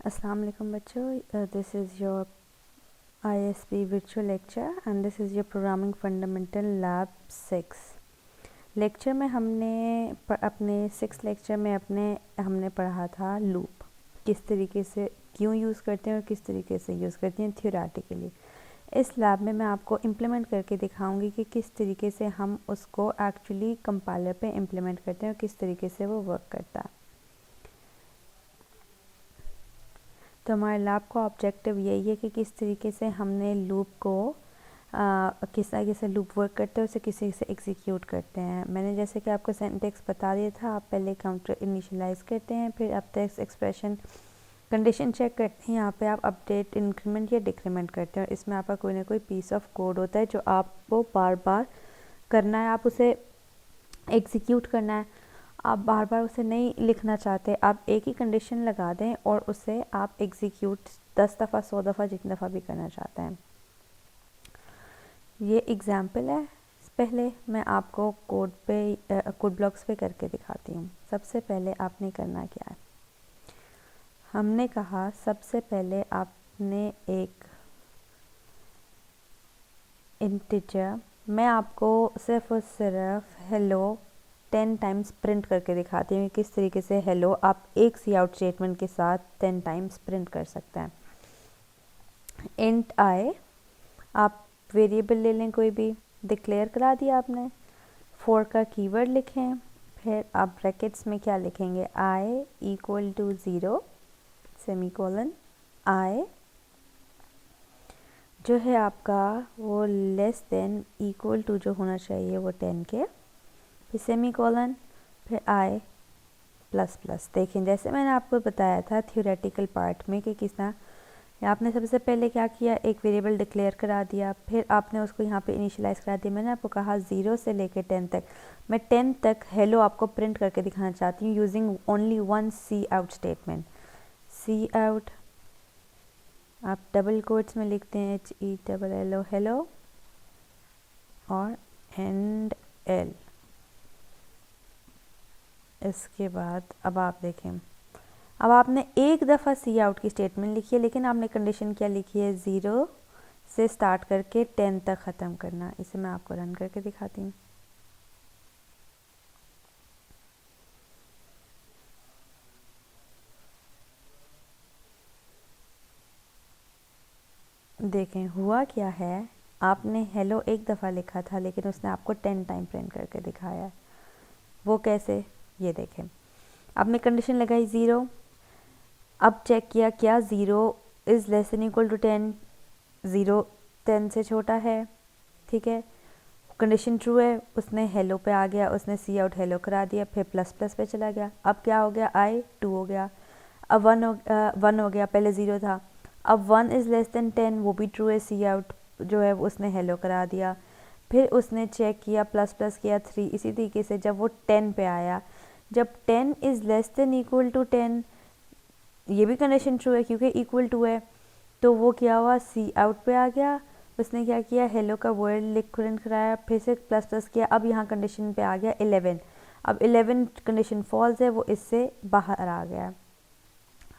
अस्सलाम वालेकुम बच्चों, this is your ISP virtual lecture and this is your programming fundamental lab 6 lecture में अपने 6 लेक्चर में हमने पढ़ा था लूप किस तरीके से क्यों यूज़ करते हैं और किस तरीके से यूज़ करते हैं थ्योरेटिकली। इस लैब में मैं आपको इम्प्लीमेंट करके दिखाऊंगी कि किस तरीके से हम उसको एक्चुअली कंपाइलर पे इम्प्लीमेंट करते हैं और किस तरीके से वो वर्क करता है। तो हमारे लैब का ऑब्जेक्टिव यही है कि किस तरीके से हमने लूप को किस तरीके से लूप वर्क करते हैं उसे किसी से एग्जीक्यूट करते हैं। मैंने जैसे कि आपको सिंटैक्स बता दिया था, आप पहले काउंटर इनिशियलाइज करते हैं, फिर आप टेक्स्ट एक्सप्रेशन कंडीशन चेक करते हैं, यहाँ पे आप अपडेट इंक्रीमेंट या डिक्रीमेंट करते हैं और इसमें आपका कोई ना कोई पीस ऑफ कोड होता है जो आपको बार बार करना है, आप उसे एग्जीक्यूट करना है। आप बार बार उसे नहीं लिखना चाहते, आप एक ही कंडीशन लगा दें और उसे आप एग्जीक्यूट 10 दफ़ा 100 दफ़ा जितनी दफ़ा भी करना चाहते हैं। ये एग्जाम्पल है। पहले मैं आपको कोड ब्लॉक्स पे करके दिखाती हूँ। सबसे पहले आपने करना क्या है, हमने कहा सबसे पहले आपने एक इंटीजर, मैं आपको सिर्फ और सिर्फ हेलो 10 टाइम्स प्रिंट करके दिखाती हूँ किस तरीके से हेलो आप एक सी आउट स्टेटमेंट के साथ 10 टाइम्स प्रिंट कर सकते हैं। इंट आई, आप वेरिएबल ले लें, कोई भी डिक्लेयर करा दिया आपने, फॉर का कीवर्ड लिखें, फिर आप ब्रैकेट्स में क्या लिखेंगे, आई इक्वल टू 0 सेमीकोलन, आई जो है आपका वो लेस देन इक्वल टू जो होना चाहिए वो 10 के, फिर सेमीकोलन, फिर आई प्लस प्लस। देखें जैसे मैंने आपको बताया था थ्योरेटिकल पार्ट में कि किस तरह आपने सबसे पहले क्या किया, एक वेरिएबल डिक्लेयर करा दिया, फिर आपने उसको यहाँ पे इनिशियलाइज करा दिया। मैंने आपको कहा 0 से लेकर 10 तक, मैं 10 तक हेलो आपको प्रिंट करके दिखाना चाहती हूँ यूजिंग ओनली वन सी आउट स्टेटमेंट। सी आउट आप डबल कोट्स में लिखते हैं HELLO हेलो और एंड एल। इसके बाद अब आप देखें, अब आपने एक दफ़ा सी आउट की स्टेटमेंट लिखी है, लेकिन आपने कंडीशन क्या लिखी है, 0 से स्टार्ट करके 10 तक ख़त्म करना। इसे मैं आपको रन करके दिखाती हूँ। देखें हुआ क्या है, आपने हेलो एक दफ़ा लिखा था लेकिन उसने आपको 10 टाइम प्रिंट करके दिखाया है। वो कैसे, ये देखें, आपने कंडीशन लगाई 0, अब चेक किया क्या 0 is less than equal to 10, 0 10 से छोटा है, ठीक है, कंडीशन ट्रू है, उसने हेलो पे आ गया, उसने सी आउट हेलो करा दिया, फिर प्लस प्लस पे चला गया। अब क्या हो गया, आई 2 हो गया, अब 1 हो गया, पहले 0 था, अब 1 इज़ लेस देन 10, वो भी ट्रू है, सी आउट जो है उसने हेलो करा दिया, फिर उसने चेक किया प्लस प्लस किया 3। इसी तरीके से जब वो 10 पे आया, जब 10 is less than equal to 10, ये भी कंडीशन ट्रू है क्योंकि इक्वल टू है, तो वो क्या हुआ, सी आउट पे आ गया, उसने क्या किया, हेलो का वर्ड लिख प्रिंट कराया, फिर से प्लस प्लस किया, अब यहाँ कंडीशन पे आ गया 11, अब 11 कंडीशन फॉल्स है, वो इससे बाहर आ गया।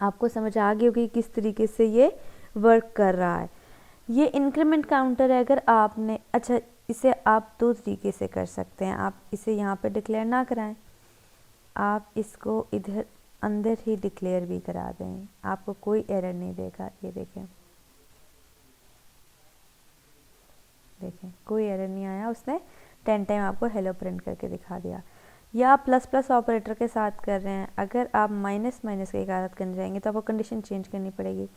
आपको समझ आ गई होगी किस तरीके से ये वर्क कर रहा है। ये इंक्रीमेंट काउंटर है। अगर आपने, अच्छा इसे आप 2 तरीके से कर सकते हैं, आप इसे यहाँ पे डिक्लेयर ना कराएं, आप इसको इधर अंदर ही डिक्लेयर भी करा दें, आपको कोई एरर नहीं देगा। ये देखें, देखें कोई एरर नहीं आया, उसने 10 टाइम आपको हेलो प्रिंट करके दिखा दिया। या आप प्लस प्लस ऑपरेटर के साथ कर रहे हैं, अगर आप माइनस माइनस की आदत करने जाएंगे तो आपको कंडीशन चेंज करनी पड़ेगी।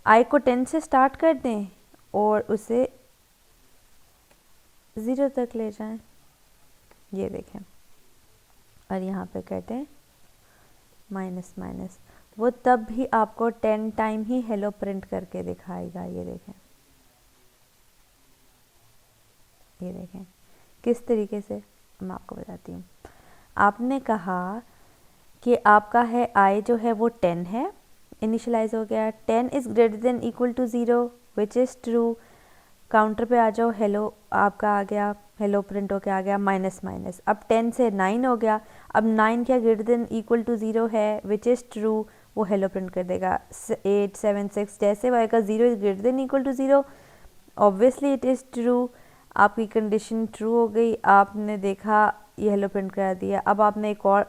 आई को 10 से स्टार्ट कर दें और उसे 0 तक ले जाएं, ये देखें, और यहाँ पे कहते हैं माइनस माइनस, वो तब भी आपको 10 टाइम ही हेलो प्रिंट करके दिखाएगा। ये देखें, ये देखें किस तरीके से, मैं आपको बताती हूँ। आपने कहा कि आपका है आई जो है वो 10 है, इनिशियलाइज हो गया, 10 is greater than equal to 0 which is true, counter पे आ जाओ, हेलो आपका आ गया, हेलो प्रिंट होके आ गया, माइनस माइनस, अब 10 से 9 हो गया, अब 9 क्या ग्रेटर देन इक्वल टू 0 है विच इज़ ट्रू, वो हेलो प्रिंट कर देगा। 8 7 6 जैसे आएगा 0 is greater than equal to 0, obviously it is true. आपकी कंडीशन ट्रू हो गई, आपने देखा ये हेलो प्रिंट करा दिया। अब आपने एक और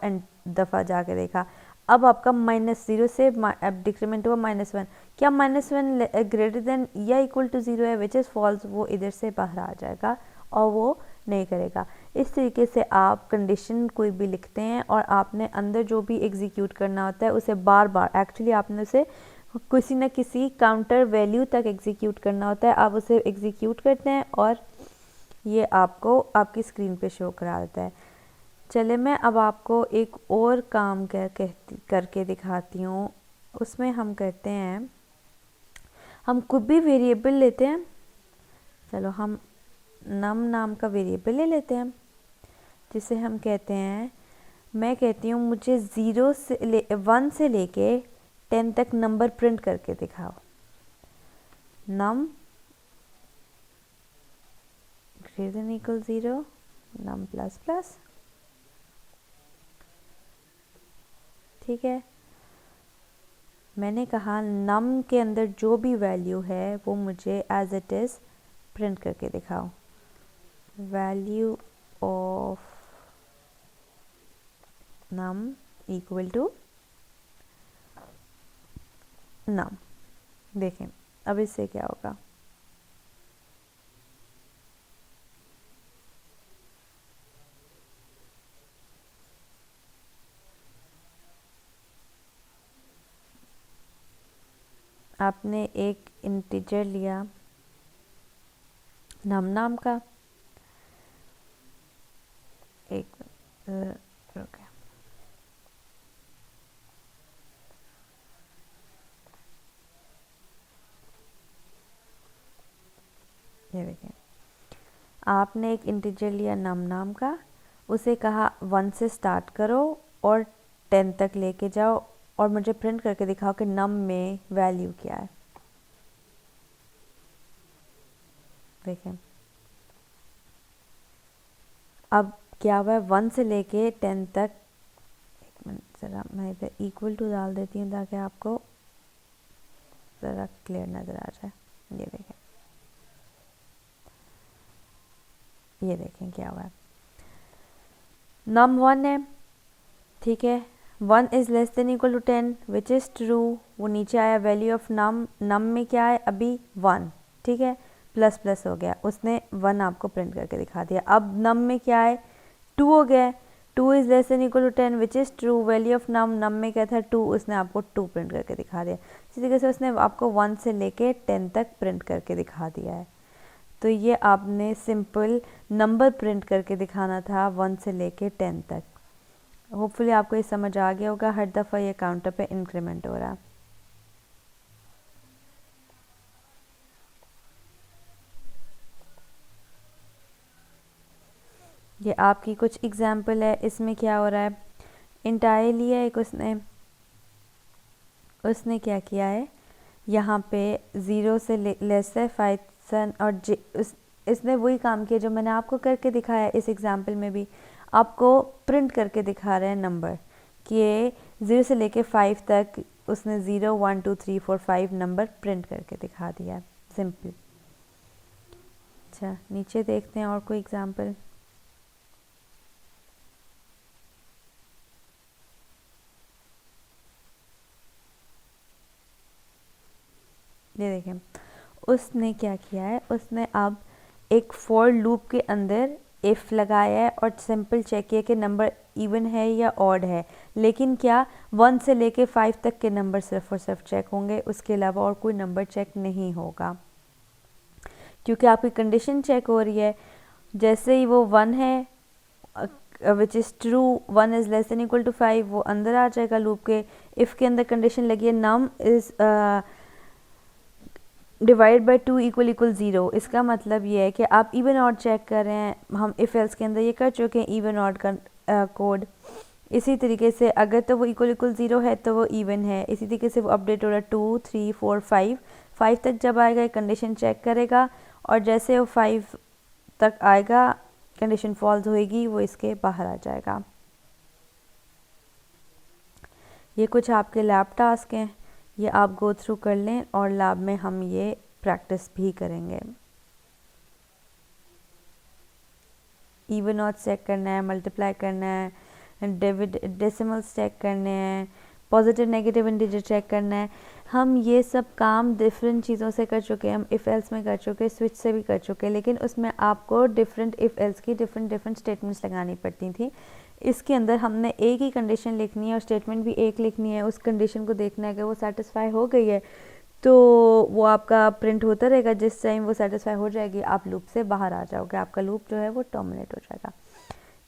दफ़ा जाके देखा, अब आपका -0 से अब डिक्रीमेंट हुआ -1, क्या -1 ग्रेटर देन या इक्वल टू 0 है, विच इज़ फॉल्स, वो इधर से बाहर आ जाएगा और वो नहीं करेगा। इस तरीके से आप कंडीशन कोई भी लिखते हैं और आपने अंदर जो भी एग्जीक्यूट करना होता है उसे बार बार, एक्चुअली आपने उसे किसी न किसी काउंटर वैल्यू तक एग्जीक्यूट करना होता है। आप उसे एग्जीक्यूट करते हैं और ये आपको आपकी स्क्रीन पे शो करा देता है। चले मैं अब आपको एक और काम करके दिखाती हूँ। उसमें हम करते हैं, हम कोई भी वेरिएबल लेते हैं। चलो हम नम नाम का वेरिएबल ले लेते हैं, जिसे हम कहते हैं, मैं कहती हूँ मुझे 1 से लेके 10 तक नंबर प्रिंट करके दिखाओ। Num greater than equal 0, num plus plus, ठीक है। मैंने कहा नम के अंदर जो भी वैल्यू है वो मुझे एज इट इज़ प्रिंट करके दिखाओ। Value of num equal to num. देखें अब इससे क्या होगा, आपने एक इंटीजर लिया नम नाम का, एक ये देखें, आपने एक इंटीजर लिया नम नाम का, उसे कहा 1 से स्टार्ट करो और 10 तक लेके जाओ और मुझे प्रिंट करके दिखाओ कि नम में वैल्यू क्या है। देखें अब क्या हुआ है, 1 से लेके 10 तक, एक मिनट ज़रा मैं इधर इक्वल टू डाल देती हूँ ताकि आपको ज़रा क्लियर नज़र आ जाए। ये देखें, ये देखें क्या हुआ है, नम 1 है, ठीक है। 1 is less than equal to 10 which is true, वो नीचे आया। वैल्यू ऑफ नम में क्या है अभी 1, ठीक है, प्लस प्लस हो गया, उसने 1 आपको प्रिंट करके दिखा दिया। अब नम में क्या है 2 हो गया, 2 is less than equal to 10 which is true, value of num में क्या था 2, उसने आपको 2 प्रिंट करके दिखा दिया। इसी तरीके से उसने आपको 1 से लेके 10 तक प्रिंट करके दिखा दिया है। तो ये आपने सिंपल नंबर प्रिंट करके दिखाना था 1 से लेके 10 तक। होपफुली आपको ये समझ आ गया होगा, हर दफ़ा ये काउंटर पे इंक्रीमेंट हो रहा है। ये आपकी कुछ एग्जाम्पल है, इसमें क्या हो रहा है, इंटायर लिया एक उसने क्या किया है, यहाँ पे 0 से लेस है 5 सन और इसने वही काम किया जो मैंने आपको करके दिखाया। इस एग्जाम्पल में भी आपको प्रिंट करके दिखा रहे हैं नंबर कि 0 से लेके 5 तक उसने 0 1 2 3 4 5 नंबर प्रिंट करके दिखा दिया है, सिंपल। अच्छा नीचे देखते हैं और कोई एग्जाम्पल। ये देखें उसने क्या किया है, उसने अब एक फॉर लूप के अंदर इफ़ लगाया है और सिंपल चेक किया कि नंबर इवन है या ऑड है, लेकिन क्या 1 से लेके 5 तक के नंबर सिर्फ और सिर्फ चेक होंगे, उसके अलावा और कोई नंबर चेक नहीं होगा, क्योंकि आपकी कंडीशन चेक हो रही है। जैसे ही वो 1 है which is true, 1 is less than equal to 5, वो अंदर आ जाएगा लूप के। इफ़ के अंदर कंडीशन लगी है नम इज़ डिवाइड बाई 2 इक्वल 0, इसका मतलब ये है कि आप इवन ऑड चेक कर रहे हैं। हम इफ़ एल्स के अंदर ये कर चुके हैं इवन ऑड का कोड। इसी तरीके से अगर तो वो इक्वल 0 है तो वो इवन है, इसी तरीके से वो अपडेट हो रहा है 2 3 4 5 तक जब आएगा ये कंडीशन चेक करेगा और जैसे वो 5 तक आएगा कंडीशन फॉल्स होएगी, वो इसके बाहर आ जाएगा। ये कुछ आपके लैब टास्क हैं, ये आप गो थ्रू कर लें और लैब में हम ये प्रैक्टिस भी करेंगे। इवन ऑड चेक करना है, मल्टीप्लाई करना है, डेसिमल्स चेक करने हैं, पॉजिटिव नेगेटिव इंटीजर चेक करना है। हम ये सब काम डिफरेंट चीज़ों से कर चुके हैं, हम इफ़ एल्स में कर चुके, स्विच से भी कर चुके, लेकिन उसमें आपको डिफरेंट इफ़ एल्स की डिफरेंट स्टेटमेंट्स लगानी पड़ती थी। इसके अंदर हमने एक ही कंडीशन लिखनी है और स्टेटमेंट भी एक लिखनी है, उस कंडीशन को देखना है कि वो सेटिस्फाई हो गई है तो वो आपका प्रिंट होता रहेगा। जिस टाइम वो सेटिस्फाई हो जाएगी आप लूप से बाहर आ जाओगे, आपका लूप जो है वो टर्मिनेट हो जाएगा।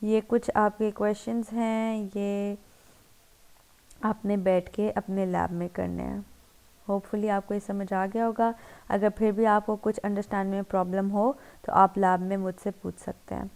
ये कुछ आपके क्वेश्चंस हैं, ये आपने बैठ के अपने लैब में करने हैं। होपफुली आपको ये समझ आ गया होगा। अगर फिर भी आपको कुछ अंडरस्टैंड में प्रॉब्लम हो तो आप लैब में मुझसे पूछ सकते हैं।